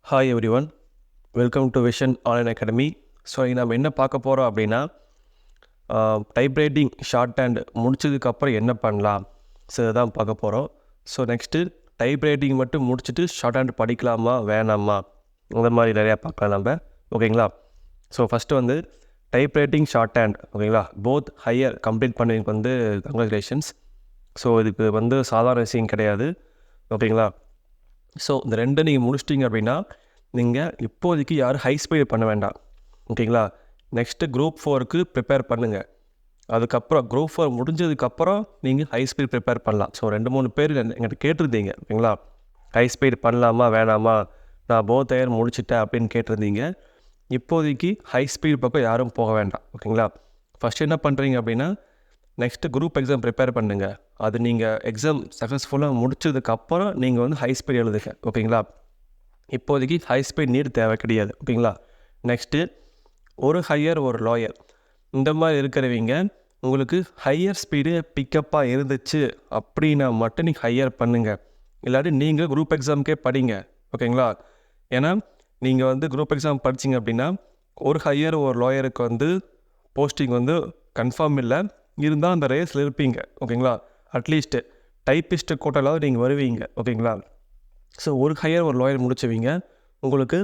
Hi every one, welcome to vision online academy. So நம்ம என்ன பார்க்க போகிறோம் அப்படின்னா, டைப்ரைட்டிங் ஷார்ட் ஹேண்ட் முடிச்சதுக்கப்புறம் என்ன பண்ணலாம், ஸோ இதான் பார்க்க போகிறோம். ஸோ நெக்ஸ்ட்டு டைப்ரைட்டிங் மட்டும் முடிச்சுட்டு ஷார்ட் ஹேண்ட் படிக்கலாமா வேணாமா, அந்த மாதிரி நிறையா பார்க்கலாம் நம்ம. ஓகேங்களா? ஸோ ஃபஸ்ட்டு வந்து டைப்ரைட்டிங் ஷார்ட் ஹேண்ட், ஓகேங்களா, போத் ஹையர் கம்ப்ளீட் பண்ணதுக்கு வந்து கங்க்ராச்சுலேஷன்ஸ். ஸோ இதுக்கு வந்து சாதாரண விஷயம் கிடையாது. ஓகேங்களா? ஸோ இந்த ரெண்டு நீங்கள் முடிச்சிட்டிங்க அப்படின்னா நீங்கள் இப்போதைக்கு யாரும் ஹை ஸ்பீடு பண்ண வேண்டாம். ஓகேங்களா? நெக்ஸ்ட்டு குரூப் 4க்கு ப்ரிப்பேர் பண்ணுங்கள். அதுக்கப்புறம் குரூப் 4 முடிஞ்சதுக்கப்புறம் நீங்கள் ஹை ஸ்பீட் ப்ரிப்பேர் பண்ணலாம். ஸோ 2-3 பேர் என்கிட்ட கேட்டிருந்தீங்க. ஓகேங்களா? ஹை ஸ்பீட் பண்ணலாமா வேணாமா, நான் போத் ஹையர் முடிச்சிட்டேன் அப்படின்னு கேட்டிருந்தீங்க. இப்போதைக்கு ஹை ஸ்பீட் பக்கம் யாரும் போக வேண்டாம். ஓகேங்களா? ஃபஸ்ட்டு என்ன பண்ணுறீங்க அப்படின்னா, நெக்ஸ்ட்டு குரூப் எக்ஸாம் ப்ரிப்பேர் பண்ணுங்கள். அது நீங்கள் எக்ஸாம் சக்ஸஸ்ஃபுல்லாக முடிச்சதுக்கப்புறம் நீங்கள் வந்து ஹை ஸ்பீட் எழுதுங்க. ஓகேங்களா? இப்போதைக்கு ஹை ஸ்பீட் நீட் தேவை கிடையாது. ஓகேங்களா? நெக்ஸ்ட்டு ஒரு ஹையர் ஒரு லோயர் இந்த மாதிரி இருக்கிறவங்க உங்களுக்கு ஹையர் ஸ்பீடு பிக்கப்பாக இருந்துச்சு அப்படின்னா மட்டும் நீங்கள் ஹையர் பண்ணுங்கள். இல்லாட்டி நீங்கள் குரூப் எக்ஸாமுக்கே படிங்க. ஓகேங்களா? ஏன்னா நீங்கள் வந்து குரூப் எக்ஸாம் படிச்சிங்க அப்படின்னா ஒரு ஹையர் ஒரு லோயருக்கு வந்து போஸ்டிங் வந்து கன்ஃபார்ம் இல்லை, இருந்தால் அந்த ரேஸில் இருப்பீங்க. ஓகேங்களா? அட்லீஸ்ட்டு டைப்பிஸ்ட்டு கோட்டாலாவது நீங்கள் வருவீங்க. ஓகேங்களா? ஸோ ஒரு ஹையர் ஒரு லோயர் முடிச்சவங்க உங்களுக்கு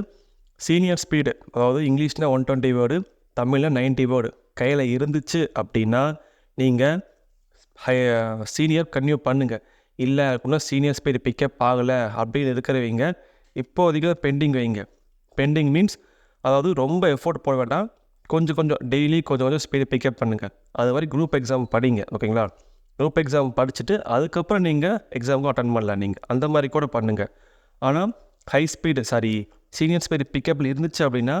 சீனியர் ஸ்பீடு, அதாவது இங்கிலீஷ்னால் 120 வேர்டு, தமிழில் 90 வேர்டு கையில் இருந்துச்சு அப்படின்னா நீங்கள் சீனியர் கன்டினியூ பண்ணுங்கள். இல்லை இன்னும் சீனியர் ஸ்பீடு பிக்கப் ஆகலை அப்படின்னு இருக்கிறவங்க இப்போதைக்கு பெண்டிங் வைங்க. பெண்டிங் மீன்ஸ் அதாவது ரொம்ப எஃபோர்ட் போட வேண்டாம், கொஞ்சம் டெய்லி கொஞ்சம் ஸ்பீடு பிக்கப் பண்ணுங்கள். அது மாதிரி குரூப் எக்ஸாம் படிங்க. ஓகேங்களா? குரூப் எக்ஸாம் படிச்சுட்டு அதுக்கப்புறம் நீங்கள் எக்ஸாமுக்கும் அட்டன் பண்ணலாம். நீங்கள் அந்த மாதிரி கூட பண்ணுங்கள். ஆனால் ஹை ஸ்பீடு சீனியர் ஸ்பீடு பிக்கப்பில் இருந்துச்சு அப்படின்னா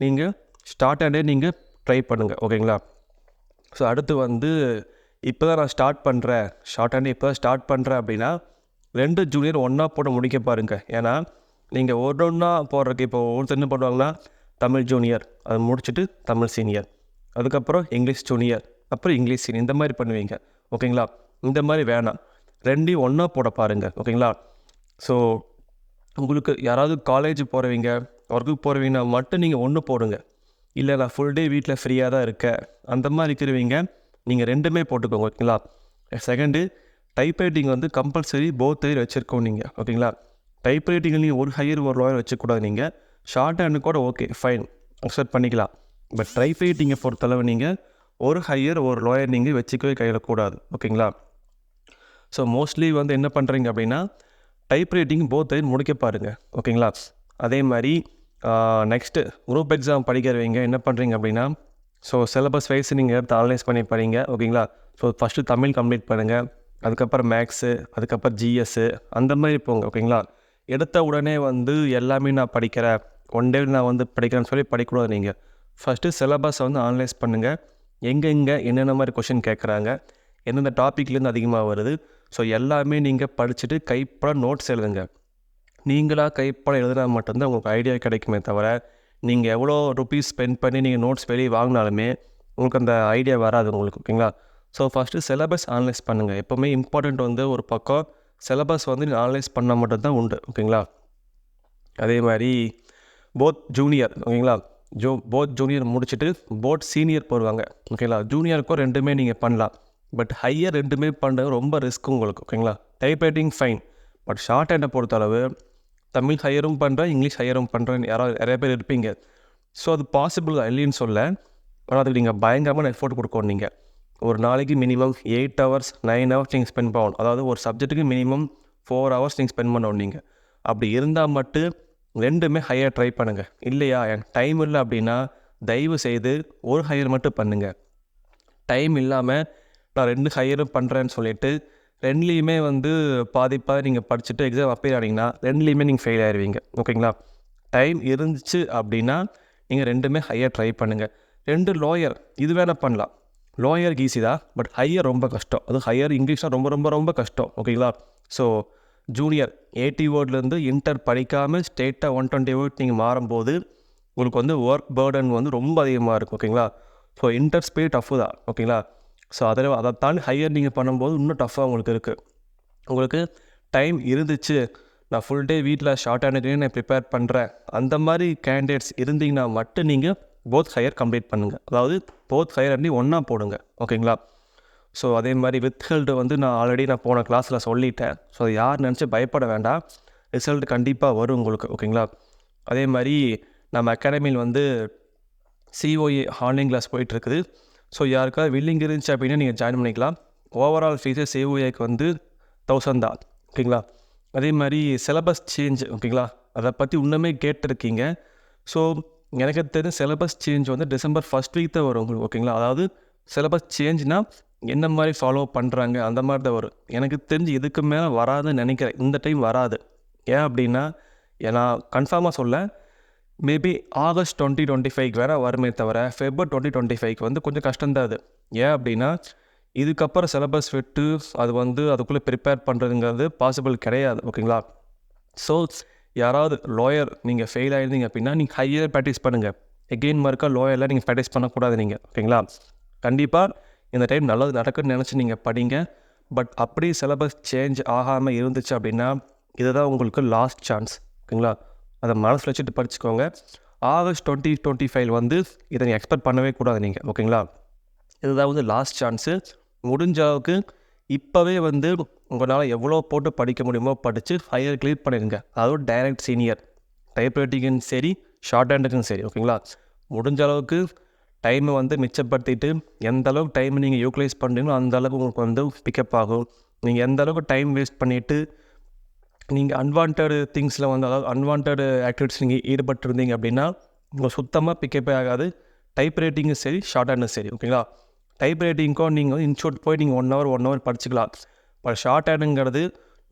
நீங்கள் ஸ்டார்ட் ஹேண்டே நீங்கள் ட்ரை பண்ணுங்கள். ஓகேங்களா? ஸோ அடுத்து வந்து இப்போ தான் நான் ஸ்டார்ட் பண்ணுறேன், ஷார்ட் ஹேண்டே இப்போ தான் ஸ்டார்ட் பண்ணுறேன் அப்படின்னா 2 ஜூனியர் ஒன்றா போட முடிக்க பாருங்கள். ஏன்னா நீங்கள் ஒன்றா போடுறதுக்கு இப்போ ஒருத்தர் என்ன பண்ணுவாங்கன்னா, தமிழ் ஜூனியர் அது முடிச்சுட்டு தமிழ் சீனியர், அதுக்கப்புறம் இங்கிலீஷ் ஜூனியர், அப்புறம் இங்கிலீஷ் சீனியர், இந்த மாதிரி பண்ணுவீங்க. ஓகேங்களா? இந்த மாதிரி வேணாம், ரெண்டையும் ஒன்றா போட பாருங்கள். ஓகேங்களா? ஸோ உங்களுக்கு யாராவது காலேஜ் போகிறவங்க ஒர்க்குக்கு போகிறவங்கன்னா மட்டும் நீங்கள் ஒன்று போடுங்க. இல்லை நான் ஃபுல் டே வீட்டில் ஃப்ரீயாக தான் இருக்கேன் அந்த மாதிரி இருக்கிறவங்க நீங்கள் ரெண்டுமே போட்டுக்கோங்க. ஓகேங்களா? செகண்டு டைப்ரைட்டிங் வந்து கம்பல்சரி போத் ஹையர் வச்சுருக்கோம் நீங்கள். ஓகேங்களா? டைப்ரைட்டிங்கில் நீங்கள் ஒரு ஹையர் ஒரு லோயர் வச்சுக்கூடாது. நீங்கள் ஷார்ட் ஹேண்டு கூட ஓகே ஃபைன் அக்செப்ட் பண்ணிக்கலாம். பட் டைப்ரைட்டிங்கை பொறுத்தளவு நீங்கள் ஒரு ஹையர் ஒரு லோயர் நீங்கள் வச்சுக்கவே கையில் கூடாது. ஓகேங்களா? ஸோ மோஸ்ட்லி வந்து என்ன பண்ணுறீங்க அப்படின்னா டைப்ரைட்டிங் போத் ஹையர் முடிக்க பாருங்கள். ஓகேங்களா? அதே மாதிரி நெக்ஸ்ட்டு குரூப் எக்ஸாம் படிக்கிறவங்க என்ன பண்ணுறீங்க அப்படின்னா, ஸோ சிலபஸ் வைஸ் நீங்கள் எடுத்து அனலைஸ் பண்ணி படிங்க. ஓகேங்களா? ஸோ ஃபஸ்ட்டு தமிழ் கம்ப்ளீட் பண்ணுங்கள், அதுக்கப்புறம் மேக்ஸு, அதுக்கப்புறம் ஜிஎஸ்ஸு, அந்த மாதிரி போங்க. ஓகேங்களா? எடுத்த உடனே வந்து எல்லாமே நான் படிக்கிறேன், ஒன் டே நான் வந்து படிக்கிறேன்னு சொல்லி படிக்கூடாது. நீங்கள் ஃபஸ்ட்டு சிலபஸை வந்து அனலைஸ் பண்ணுங்கள். எங்கெங்கே என்னென்ன மாதிரி கொஷின் கேட்குறாங்க, எந்தெந்த டாப்பிக்லேருந்து அதிகமாக வருது, ஸோ எல்லாமே நீங்கள் படிச்சுட்டு கைப்பட நோட்ஸ் எழுதுங்க. நீங்களாக கைப்பட எழுதுனா மட்டும்தான் உங்களுக்கு ஐடியா கிடைக்குமே தவிர, நீங்கள் எவ்வளோ ருபீஸ் ஸ்பெண்ட் பண்ணி நீங்கள் நோட்ஸ் வெளியே வாங்கினாலுமே உங்களுக்கு அந்த ஐடியா வராது உங்களுக்கு. ஓகேங்களா? ஸோ ஃபஸ்ட்டு சிலபஸ் அனலைஸ் பண்ணுங்கள். எப்போவுமே இம்பார்ட்டண்ட் வந்து ஒரு பக்கம் சிலபஸ் வந்து நீங்கள் அனலைஸ் பண்ணால் மட்டும்தான் உண்டு. ஓகேங்களா? அதே மாதிரி போத் ஜூனியர், ஓகேங்களா, போத் ஜூனியர் முடிச்சுட்டு போத் சீனியர் போடுவாங்க. ஓகேங்களா? ஜூனியருக்கும் ரெண்டுமே நீங்கள் பண்ணலாம். பட் ஹையர் ரெண்டுமே பண்ணுறது ரொம்ப ரிஸ்க் உங்களுக்கு. ஓகேங்களா? டைப்ரைட்டிங் ஃபைன், பட் ஷார்ட் ஹேண்டை பொறுத்தளவு தமிழ் ஹையரும் பண்ணுறேன், இங்கிலீஷ் ஹையரும் பண்ணுறேன் யாராவது நிறைய பேர் இருப்பீங்க. ஸோ அது பாசிபிள் தான் இல்லைன்னு சொல்ல, ஆனால் அதுக்கு நீங்கள் பயங்கரமான எஃபோர்ட் கொடுக்கணும். நீங்கள் ஒரு நாளைக்கு மினிமம் 8 ஹவர்ஸ் 9 ஹவர்ஸ் நீங்கள் ஸ்பெண்ட் பண்ணணும். அதாவது ஒரு சப்ஜெக்ட்டுக்கு மினிமம் 4 ஹவர்ஸ் நீங்கள் ஸ்பெண்ட் பண்ணணும். நீங்கள் அப்படி இருந்தால் மட்டும் ரெண்டுமே ஹையர் ட்ரை பண்ணுங்கள். இல்லையா எனக்கு டைம் இல்லை அப்படின்னா தயவு செய்து ஒரு ஹையர் மட்டும் பண்ணுங்கள். டைம் இல்லாமல் நான் 2 ஹையரும் பண்ணுறேன்னு சொல்லிவிட்டு ரெண்டுலேயுமே வந்து பாதி நீங்கள் படிச்சுட்டு எக்ஸாம் அப்பேர் ஆனீங்கன்னா ரெண்டுலேயுமே நீங்கள் ஃபெயில் ஆயிடுவீங்க. ஓகேங்களா? டைம் இருந்துச்சு அப்படின்னா நீங்கள் ரெண்டுமே ஹையர் ட்ரை பண்ணுங்கள். 2 லோயர் இது வேணால் பண்ணலாம். லோயருக்கு ஈஸி தான், பட் ஹையர் ரொம்ப கஷ்டம். அது ஹையர் இங்கிலீஷ்னால் ரொம்ப ரொம்ப ரொம்ப கஷ்டம். ஓகேங்களா? ஸோ ஜூனியர் 80 வேர்ட்லேருந்து இன்டர் படிக்காமல் ஸ்டேட்டாக 120 வேர்ட் நீங்கள் மாறும்போது உங்களுக்கு வந்து ஒர்க் பேர்டன் வந்து ரொம்ப அதிகமாக இருக்கும். ஓகேங்களா? ஸோ இன்டர் ஸ்பீட் டஃப்பு தான். ஓகேங்களா? ஸோ அதை தாண்டி ஹையர் நீங்கள் பண்ணும்போது இன்னும் டஃப்பாக உங்களுக்கு இருக்குது. உங்களுக்கு டைம் இருந்துச்சு, நான் ஃபுல் டே வீட்டில் ஷார்ட் ஹேண்டுக்கு நான் ப்ரிப்பேர் பண்ணுறேன், அந்த மாதிரி கேண்டிடேட்ஸ் இருந்தீங்கன்னா மட்டும் நீங்கள் போத் ஹையர் கம்ப்ளீட் பண்ணுங்கள். அதாவது போத் ஹையர் அண்டி ஒன்றா போடுங்க. ஓகேங்களா? ஸோ அதே மாதிரி வித்ஹெல்டு வந்து நான் ஆல்ரெடி போன கிளாஸில் சொல்லிட்டேன். ஸோ அது யார் நினச்சி பயப்பட வேண்டாம், ரிசல்ட் கண்டிப்பாக வரும் உங்களுக்கு. ஓகேங்களா? அதே மாதிரி நம்ம அகாடமியில் வந்து சிஓஏ ஆன்லைன் கிளாஸ் போயிட்டுருக்குது. ஸோ யாருக்காவது வில்லிங் இருந்துச்சு அப்படின்னா நீங்கள் ஜாயின் பண்ணிக்கலாம். ஓவரால் ஃபீஸு சிஓஏக்கு வந்து 1000 தான். ஓகேங்களா? அதே மாதிரி சிலபஸ் சேஞ்ச், ஓகேங்களா, அதை பற்றி இன்னுமே கேட்டிருக்கீங்க. ஸோ எனக்கு தெரிஞ்ச சிலபஸ் சேஞ்ச் வந்து டிசம்பர் 1st வீக் தான் வரும் உங்களுக்கு. ஓகேங்களா? அதாவது சிலபஸ் சேஞ்ச்னால் என்ன மாதிரி ஃபாலோ பண்ணுறாங்க அந்த மாதிரி தான் வரும். எனக்கு தெரிஞ்சு இதுக்கு மேலே வராதுன்னு நினைக்கிறேன். இந்த டைம் வராது. ஏன் அப்படின்னா நான் கன்ஃபார்மாக சொல்ல, மேபி ஆகஸ்ட் 2025 வேறு வருமே தவிர ஃபெப்ரவரி 2025 வந்து கொஞ்சம் கஷ்டம்தான் அது. ஏன் அப்படின்னா இதுக்கப்புறம் சிலபஸ் விட்டு அது வந்து அதுக்குள்ளே ப்ரிப்பேர் பண்ணுறதுங்கிறது பாசிபிள் கிடையாது. ஓகேங்களா? ஸோ யாராவது லோயர் நீங்கள் ஃபெயில் ஆகிருந்தீங்க அப்படின்னா நீங்கள் ஹையர் ப்ராக்டிஸ் பண்ணுங்கள். எகெயின் மார்க்காக லோயரில் நீங்கள் ப்ராக்டிஸ் பண்ணக்கூடாது நீங்கள். ஓகேங்களா? கண்டிப்பாக இந்த டைம் நல்லது நடக்குன்னு நினச்சி நீங்கள் படிங்க. பட் அப்படி சிலபஸ் சேஞ்ச் ஆகாமல் இருந்துச்சு அப்படின்னா இதுதான் உங்களுக்கு லாஸ்ட் சான்ஸ். ஓகேங்களா? அதை மனசில் வச்சுட்டு படிச்சுக்கோங்க. ஆகஸ்ட் 2025 வந்து இதை நீங்கள் எக்ஸ்பெக்ட் பண்ணவே கூடாது நீங்கள். ஓகேங்களா? இதுதான் வந்து லாஸ்ட் சான்ஸு. முடிஞ்ச அளவுக்கு இப்போவே வந்து உங்களால் எவ்வளோ போட்டு படிக்க முடியுமோ படித்து ஹையர் கிளியர் பண்ணிடுங்க. அதாவது டைரக்ட் சீனியர் டைப் ரைட்டிங்கும் சரி, ஷார்ட் ஹேண்டுக்கும் சரி. ஓகேங்களா? முடிஞ்ச அளவுக்கு டைமை வந்து மிச்சப்படுத்திட்டு எந்த அளவுக்கு டைமை நீங்கள் யூட்டிலைஸ் பண்ணுறீங்களோ அந்த அளவுக்கு உங்களுக்கு வந்து பிக்கப் ஆகும். நீங்கள் எந்த அளவுக்கு டைம் வேஸ்ட் பண்ணிவிட்டு நீங்கள் அன்வான்ட் திங்ஸில் வந்து, அதாவது அன்வான்ட் ஆக்டிவிட்டிஸ் நீங்கள் ஈடுபட்டிருந்தீங்க அப்படின்னா உங்களுக்கு சுத்தமாக பிக்கப்பே ஆகாது. டைப் ரைட்டிங்கும் சரி, ஷார்ட் ஹேண்டும் சரி. ஓகேங்களா? டைப் ரைட்டிங்க்கும் நீங்கள் வந்து இன்ஸ்டியூட் போய் நீங்கள் 1 hour படிச்சுக்கலாம். இப்போ ஷார்ட் ஹேண்டுங்கிறது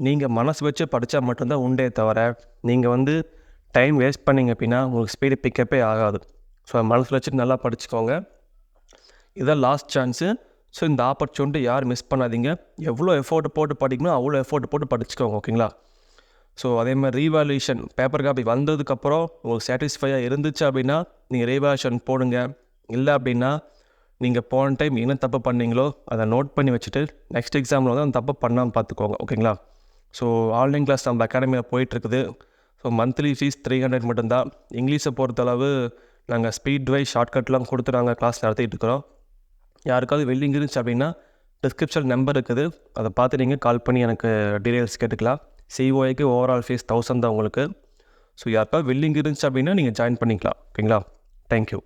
நீங்கள் மனசு வச்சு படித்தா மட்டும்தான் உண்டே தவிர நீங்கள் வந்து டைம் வேஸ்ட் பண்ணிங்க அப்படின்னா உங்களுக்கு ஸ்பீடு பிக்கப்பே ஆகாது. ஸோ மனசில் வச்சுட்டு நல்லா படிச்சுக்கோங்க. இதுதான் லாஸ்ட் சான்ஸு. ஸோ இந்த ஆப்பர்ச்சுனிட்டி யாரும் மிஸ் பண்ணாதீங்க. எவ்வளோ எஃபோர்ட் போட்டு படிக்கணும் அவ்வளோ எஃபோர்ட் போட்டு படிச்சுக்கோங்க. ஓகேங்களா? ஸோ அதே மாதிரி ரீவால்யூஷன் பேப்பர் காப்பி வந்ததுக்கப்புறம் உங்களுக்கு சாட்டிஸ்ஃபையாக இருந்துச்சு அப்படின்னா நீங்கள் ரீவால்யூஷன் போடுங்க. இல்லை அப்படின்னா நீங்கள் போன டைம் என்ன தப்பு பண்ணீங்களோ அதை நோட் பண்ணி வச்சுட்டு நெக்ஸ்ட் எக்ஸாமில் வந்து அந்த தப்பு பண்ணாமல் பார்த்துக்கோங்க. ஓகேங்களா? ஸோ ஆன்லைன் கிளாஸ் நம்ம அகாடமியில் போயிட்டுருக்குது. ஸோ மந்த்லி ஃபீஸ் 300 மட்டும்தான். இங்கிலீஷை பொறுத்தளவு நாங்கள் ஸ்பீட் வைஸ் ஷார்ட்கட்லாம் கொடுத்து நாங்கள் கிளாஸ் நடத்திட்டு இருக்கிறோம். யாருக்காவது வெல்லிங் இருந்துச்சு அப்படின்னா டிஸ்கிரிப்ஷன் நம்பர் இருக்குது, அதை பார்த்து நீங்கள் கால் பண்ணி எனக்கு டீட்டெயில்ஸ் கேட்டுக்கலாம். சிஓஏக்கு ஓவரால் ஃபீஸ் 1000 தான் உங்களுக்கு. ஸோ யாருக்காவது வெல்லிங் இருந்துச்சு அப்படின்னா நீங்கள் ஜாயின் பண்ணிக்கலாம். ஓகேங்களா? தேங்க்யூ.